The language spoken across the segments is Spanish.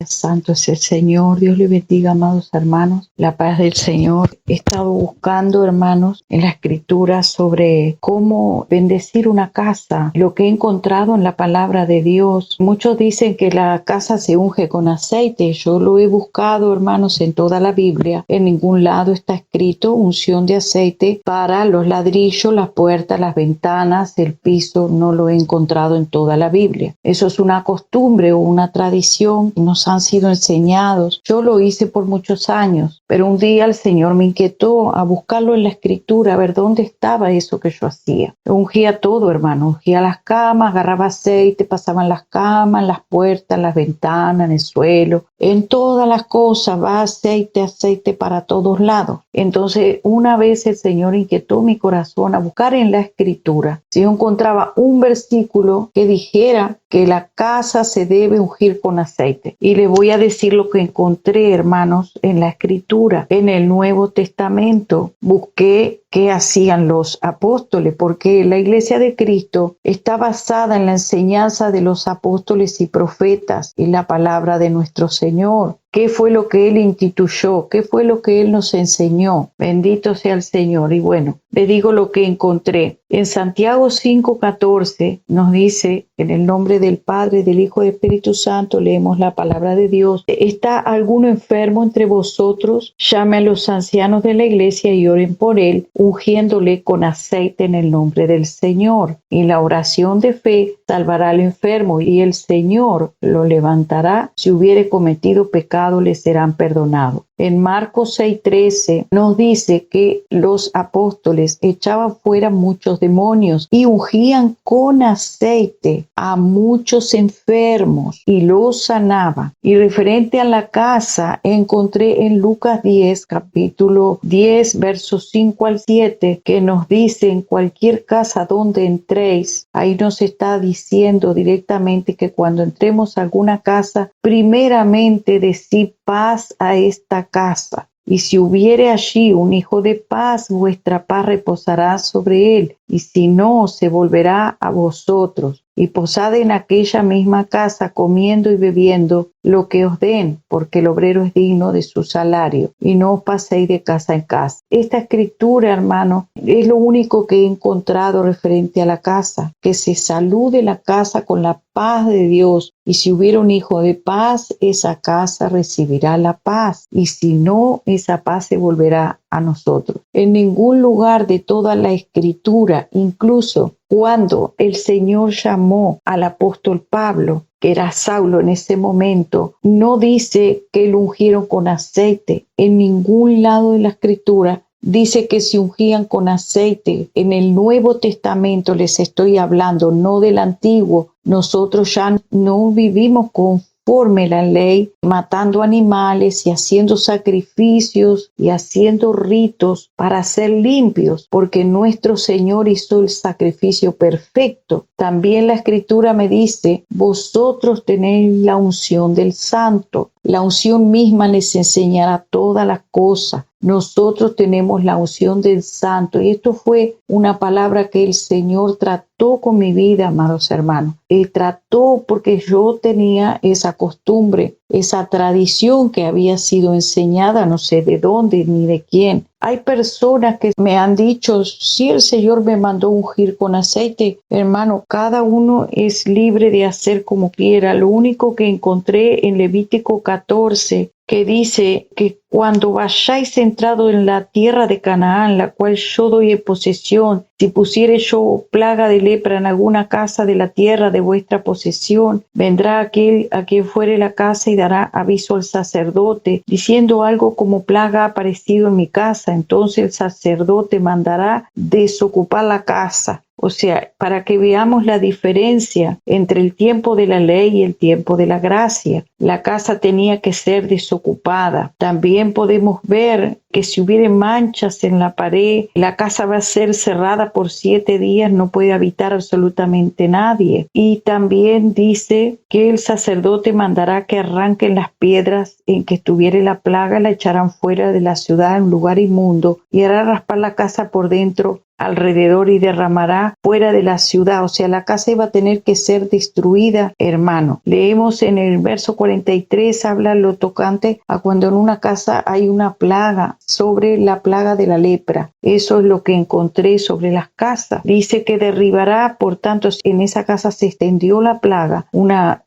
Santo es el Señor. Dios le bendiga, amados hermanos. La paz del Señor. He estado buscando, hermanos, en la Escritura sobre cómo bendecir una casa. Lo que he encontrado en la palabra de Dios. Muchos dicen que la casa se unge con aceite. Yo lo he buscado, hermanos, en toda la Biblia. En ningún lado está escrito unción de aceite para los ladrillos, las puertas, las ventanas, el piso. No lo he encontrado en toda la Biblia. Eso es una costumbre o una tradición. Nos han sido enseñados. Yo lo hice por muchos años, pero un día el Señor me inquietó a buscarlo en la Escritura, a ver dónde estaba eso que yo hacía. Ungía todo, hermano, ungía las camas, agarraba aceite, pasaba en las camas, en las puertas, en las ventanas, en el suelo, en todas las cosas va aceite, aceite para todos lados. Entonces, una vez el Señor inquietó mi corazón a buscar en la Escritura si yo encontraba un versículo que dijera que la casa se debe ungir con aceite. Y le voy a decir lo que encontré, hermanos, en la Escritura. En el Nuevo Testamento busqué qué hacían los apóstoles, porque la Iglesia de Cristo está basada en la enseñanza de los apóstoles y profetas y la palabra de nuestro Señor. ¿Qué fue lo que Él instituyó? ¿Qué fue lo que Él nos enseñó? Bendito sea el Señor. Y bueno, le digo lo que encontré. En Santiago 5:14 nos dice, en el nombre del Padre, del Hijo y del Espíritu Santo, leemos la palabra de Dios. ¿Está alguno enfermo entre vosotros? Llame a los ancianos de la iglesia y oren por él, ungiéndole con aceite en el nombre del Señor. Y la oración de fe salvará al enfermo, y el Señor lo levantará. Si hubiere cometido pecado, le serán perdonados. En Marcos 6:13 nos dice que los apóstoles echaban fuera muchos demonios y ungían con aceite a muchos enfermos y los sanaban. Y referente a la casa, encontré en Lucas 10, capítulo 10, versos 5 al 7, que nos dice: en cualquier casa donde entréis, ahí nos está diciendo directamente que cuando entremos a alguna casa, primeramente decid paz a esta casa. Y si hubiere allí un hijo de paz, vuestra paz reposará sobre él, y si no, se volverá a vosotros. Y posad en aquella misma casa, comiendo y bebiendo lo que os den, porque el obrero es digno de su salario, y no os paséis de casa en casa. Esta escritura, hermano, es lo único que he encontrado referente a la casa, que se salude la casa con la paz de Dios, y si hubiera un hijo de paz, esa casa recibirá la paz, y si no, esa paz se volverá a nosotros. En ningún lugar de toda la escritura, incluso cuando el Señor llamó al apóstol Pablo, que era Saulo en ese momento, no dice que lo ungieron con aceite. En ningún lado de la escritura dice que se ungían con aceite. En el Nuevo Testamento les estoy hablando, no del Antiguo. Nosotros ya no vivimos conforme la ley, matando animales y haciendo sacrificios y haciendo ritos para ser limpios, porque nuestro Señor hizo el sacrificio perfecto. También la Escritura me dice: vosotros tenéis la unción del Santo. La unción misma les enseñará todas las cosas. Nosotros tenemos la unción del Santo, y esto fue una palabra que el Señor trató con mi vida, amados hermanos. Él trató porque yo tenía esa costumbre, esa tradición que había sido enseñada, no sé de dónde ni de quién. Hay personas que me han dicho: si el Señor me mandó ungir con aceite. Hermano, cada uno es libre de hacer como quiera. Lo único que encontré en Levítico 14, que dice que cuando vayáis entrado en la tierra de Canaán, la cual yo doy en posesión, si pusiere yo plaga de lepra en alguna casa de la tierra de vuestra posesión, vendrá aquel a quien fuere la casa y dará aviso al sacerdote, diciendo: algo como plaga ha aparecido en mi casa. Entonces el sacerdote mandará desocupar la casa. O sea, para que veamos la diferencia entre el tiempo de la ley y el tiempo de la gracia. La casa tenía que ser desocupada. También podemos ver que si hubiere manchas en la pared, la casa va a ser cerrada por 7 días, no puede habitar absolutamente nadie. Y también dice que el sacerdote mandará que arranquen las piedras en que estuviere la plaga, la echarán fuera de la ciudad en un lugar inmundo, y hará raspar la casa por dentro alrededor y derramará fuera de la ciudad. O sea, la casa iba a tener que ser destruida, hermano. Leemos en el verso 43, habla lo tocante a cuando en una casa hay una plaga, sobre la plaga de la lepra. Eso es lo que encontré sobre las casas. Dice que derribará, por tanto, en esa casa se extendió la plaga,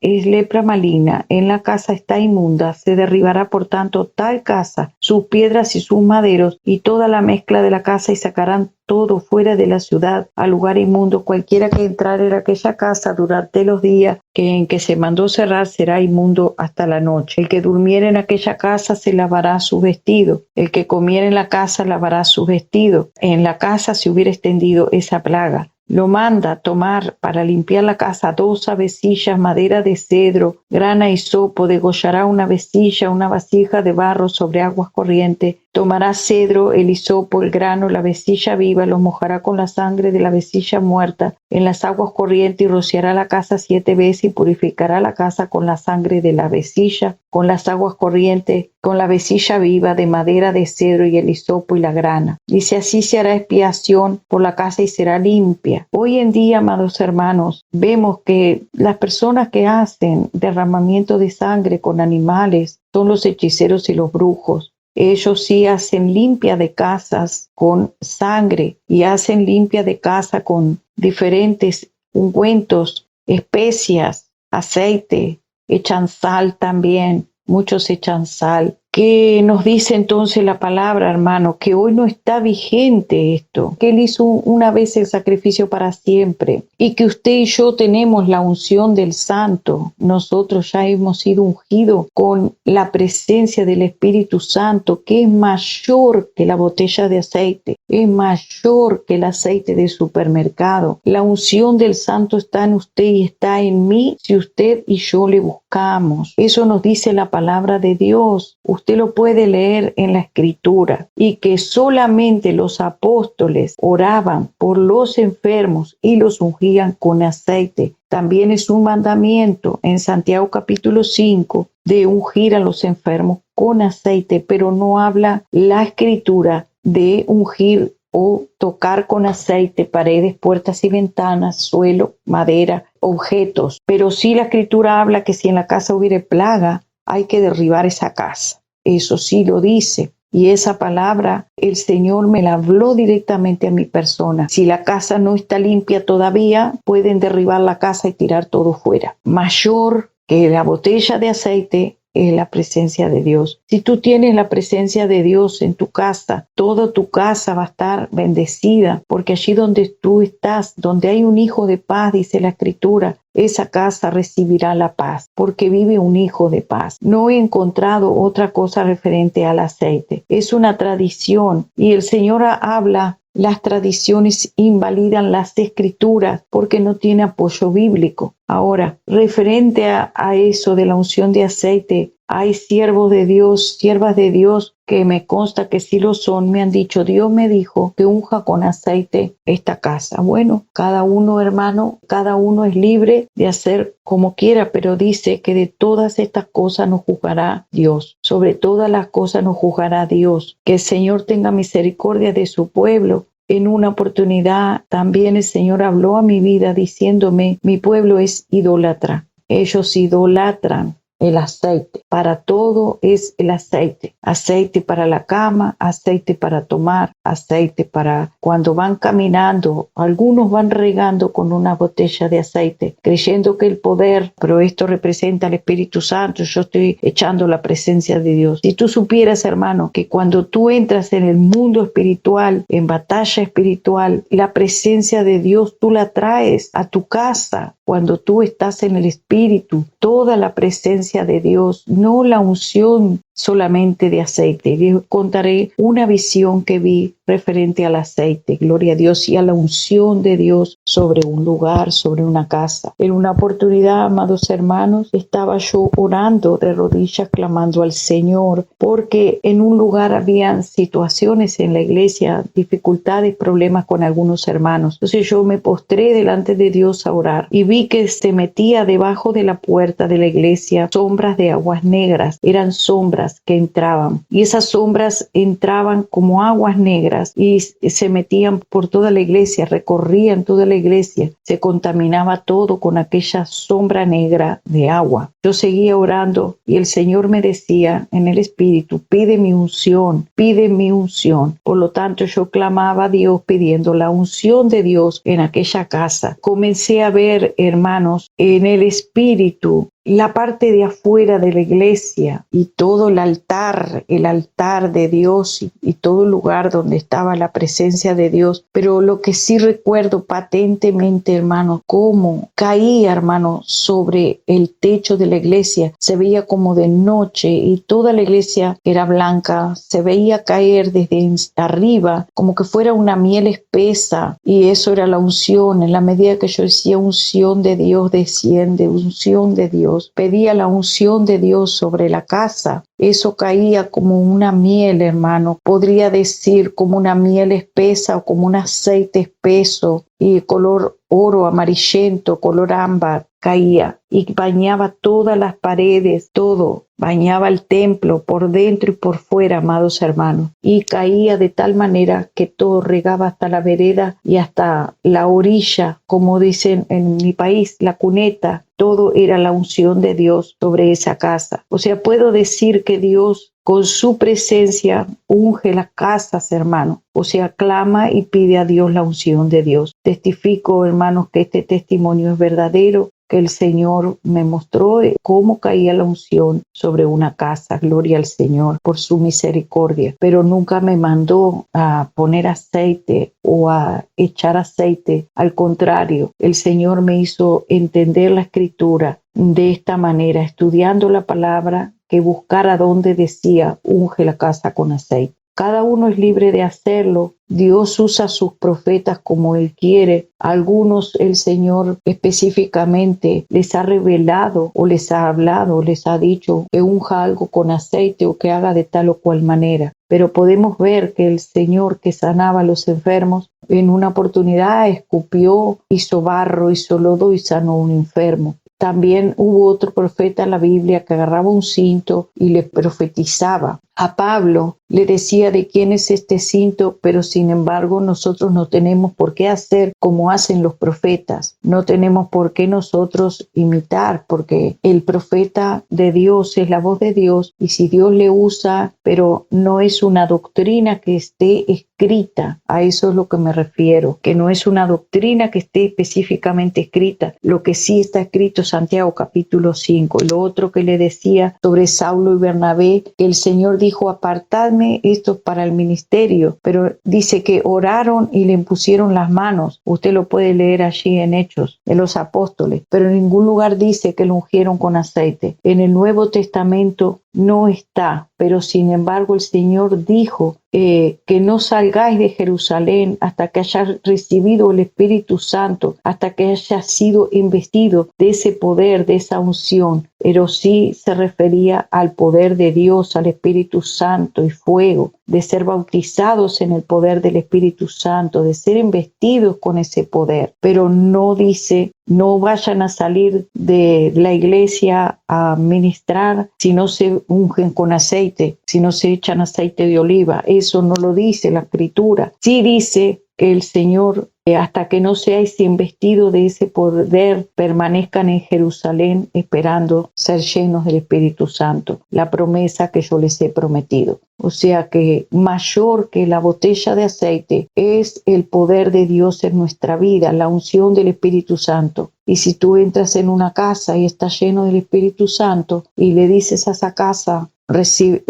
es lepra maligna, en la casa está inmunda, se derribará por tanto tal casa, sus piedras y sus maderos, y toda la mezcla de la casa, y sacarán todo fuera de la ciudad, al lugar inmundo. Cualquiera que entrare en aquella casa durante los días en que se mandó cerrar será inmundo hasta la noche. El que durmiere en aquella casa se lavará su vestido. El que comiere en la casa lavará su vestido. En la casa se hubiera extendido esa plaga. Lo manda tomar para limpiar la casa 2 avecillas, madera de cedro, grana y hisopo, degollará una vasija de barro sobre aguas corrientes. Tomará cedro, el hisopo, el grano, la avecilla viva, lo mojará con la sangre de la avecilla muerta en las aguas corrientes, y rociará la casa 7 veces, y purificará la casa con la sangre de la avecilla, con las aguas corrientes, con la avecilla viva de madera de cedro y el hisopo y la grana. Dice: así se hará expiación por la casa y será limpia. Hoy en día, amados hermanos, vemos que las personas que hacen derramamiento de sangre con animales son los hechiceros y los brujos. Ellos sí hacen limpia de casas con sangre, y hacen limpia de casa con diferentes ungüentos, especias, aceite, echan sal también. Muchos echan sal. ¿Qué nos dice entonces la palabra, hermano? Que hoy no está vigente esto, que Él hizo una vez el sacrificio para siempre, y que usted y yo tenemos la unción del Santo. Nosotros ya hemos sido ungidos con la presencia del Espíritu Santo, que es mayor que la botella de aceite, es mayor que el aceite de supermercado. La unción del Santo está en usted y está en mí si usted y yo le buscamos. Eso nos dice la palabra de Dios. Usted lo puede leer en la Escritura, y que solamente los apóstoles oraban por los enfermos y los ungían con aceite. También es un mandamiento en Santiago capítulo 5 de ungir a los enfermos con aceite, pero no habla la Escritura de ungir o tocar con aceite paredes, puertas y ventanas, suelo, madera, objetos. Pero sí la Escritura habla que si en la casa hubiere plaga, hay que derribar esa casa. Eso sí lo dice. Y esa palabra el Señor me la habló directamente a mi persona. Si la casa no está limpia todavía, pueden derribar la casa y tirar todo fuera. Mayor que la botella de aceite es la presencia de Dios. Si tú tienes la presencia de Dios en tu casa, toda tu casa va a estar bendecida, porque allí donde tú estás, donde hay un hijo de paz, dice la Escritura, esa casa recibirá la paz, porque vive un hijo de paz. No he encontrado otra cosa referente al aceite. Es una tradición, y el Señor habla. Las tradiciones invalidan las Escrituras porque no tiene apoyo bíblico. Ahora, referente a eso de la unción de aceite, hay siervos de Dios, siervas de Dios, que me consta que sí lo son. Me han dicho: Dios me dijo que unja con aceite esta casa. Bueno, cada uno, hermano, cada uno es libre de hacer como quiera, pero dice que de todas estas cosas nos juzgará Dios. Sobre todas las cosas nos juzgará Dios. Que el Señor tenga misericordia de su pueblo. En una oportunidad también el Señor habló a mi vida diciéndome: mi pueblo es idólatra. Ellos idolatran el aceite. Para todo es el aceite. Aceite para la cama, aceite para tomar, aceite para cuando van caminando. Algunos van regando con una botella de aceite, creyendo que el poder, pero esto representa al Espíritu Santo. Yo estoy echando la presencia de Dios. Si tú supieras, hermano, que cuando tú entras en el mundo espiritual, en batalla espiritual, la presencia de Dios tú la traes a tu casa. Cuando tú estás en el Espíritu, toda la presencia de Dios, no la unción solamente de aceite. Les contaré una visión que vi referente al aceite, gloria a Dios, y a la unción de Dios sobre un lugar, sobre una casa. En una oportunidad, amados hermanos, estaba yo orando de rodillas, clamando al Señor, porque en un lugar habían situaciones en la iglesia, dificultades, problemas con algunos hermanos. Entonces yo me postré delante de Dios a orar, y vi que se metía debajo de la puerta de la iglesia sombras de aguas negras. Eran sombras sombras que entraban, y esas sombras entraban como aguas negras y se metían por toda la iglesia, recorrían toda la iglesia, se contaminaba todo con aquella sombra negra de agua. Yo seguía orando y el Señor me decía en el Espíritu: pide mi unción, pide mi unción. Por lo tanto, yo clamaba a Dios pidiendo la unción de Dios en aquella casa. Comencé a ver, hermanos, en el Espíritu la parte de afuera de la iglesia y todo el altar de Dios y todo el lugar donde estaba la presencia de Dios. Pero lo que sí recuerdo patentemente, hermano, cómo caía, hermano, sobre el techo de la iglesia. Se veía como de noche y toda la iglesia era blanca. Se veía caer desde arriba como que fuera una miel espesa, y eso era la unción. En la medida que yo decía unción de Dios, desciende, unción de Dios. Pedía la unción de Dios sobre la casa. Eso caía como una miel, hermano. Podría decir como una miel espesa o como un aceite espeso y color oro amarillento, color ámbar, caía y bañaba todas las paredes, todo. Bañaba el templo por dentro y por fuera, amados hermanos. Y caía de tal manera que todo regaba hasta la vereda y hasta la orilla, como dicen en mi país, la cuneta. Todo era la unción de Dios sobre esa casa. O sea, puedo decir que Dios con su presencia unge las casas, hermano. O sea, clama y pide a Dios la unción de Dios. Testifico, hermanos, que este testimonio es verdadero, que el Señor me mostró cómo caía la unción sobre una casa. Gloria al Señor por su misericordia. Pero nunca me mandó a poner aceite o a echar aceite. Al contrario, el Señor me hizo entender la Escritura de esta manera, estudiando la palabra, que buscara donde decía unge la casa con aceite. Cada uno es libre de hacerlo. Dios usa a sus profetas como Él quiere. Algunos el Señor específicamente les ha revelado o les ha hablado, les ha dicho que unja algo con aceite o que haga de tal o cual manera. Pero podemos ver que el Señor que sanaba a los enfermos en una oportunidad escupió, hizo barro, hizo lodo y sanó a un enfermo. También hubo otro profeta en la Biblia que agarraba un cinto y le profetizaba. A Pablo le decía de quién es este cinto, pero sin embargo nosotros no tenemos por qué hacer como hacen los profetas. No tenemos por qué nosotros imitar, porque el profeta de Dios es la voz de Dios, y si Dios le usa, pero no es una doctrina que esté escrita. A eso es lo que me refiero, que no es una doctrina que esté específicamente escrita. Lo que sí está escrito es Santiago capítulo 5. Y lo otro que le decía sobre Saulo y Bernabé, que el Señor dijo: apartadme estos para el ministerio, pero dice que oraron y le impusieron las manos. Usted lo puede leer allí en Hechos de los Apóstoles, pero en ningún lugar dice que lo ungieron con aceite. En el Nuevo Testamento no está, pero sin embargo el Señor dijo que no salgáis de Jerusalén hasta que hayas recibido el Espíritu Santo, hasta que hayas sido investido de ese poder, de esa unción. Pero sí se refería al poder de Dios, al Espíritu Santo y fuego, de ser bautizados en el poder del Espíritu Santo, de ser investidos con ese poder. Pero no dice: no vayan a salir de la iglesia a ministrar si no se ungen con aceite, si no se echan aceite de oliva. Eso no lo dice la Escritura. Sí dice que el Señor, hasta que no seáis investidos de ese poder, permanezcan en Jerusalén esperando ser llenos del Espíritu Santo, la promesa que yo les he prometido. O sea que mayor que la botella de aceite es el poder de Dios en nuestra vida, la unción del Espíritu Santo. Y si tú entras en una casa y está lleno del Espíritu Santo y le dices a esa casa: recibe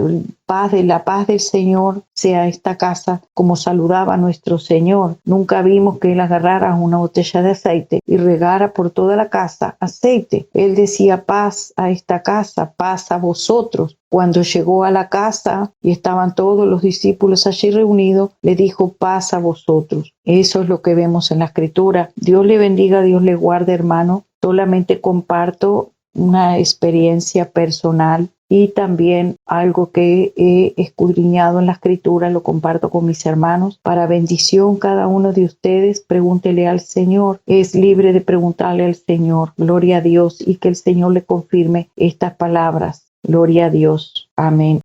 la paz del Señor sea esta casa, como saludaba a nuestro Señor. Nunca vimos que Él agarrara una botella de aceite y regara por toda la casa aceite. Él decía: paz a esta casa, paz a vosotros. Cuando llegó a la casa y estaban todos los discípulos allí reunidos, le dijo: paz a vosotros. Eso es lo que vemos en la Escritura. Dios le bendiga, Dios le guarde, hermano. Solamente comparto una experiencia personal y también algo que he escudriñado en la Escritura, lo comparto con mis hermanos. Para bendición cada uno de ustedes, pregúntele al Señor. Es libre de preguntarle al Señor. Gloria a Dios, y que el Señor le confirme estas palabras. Gloria a Dios. Amén.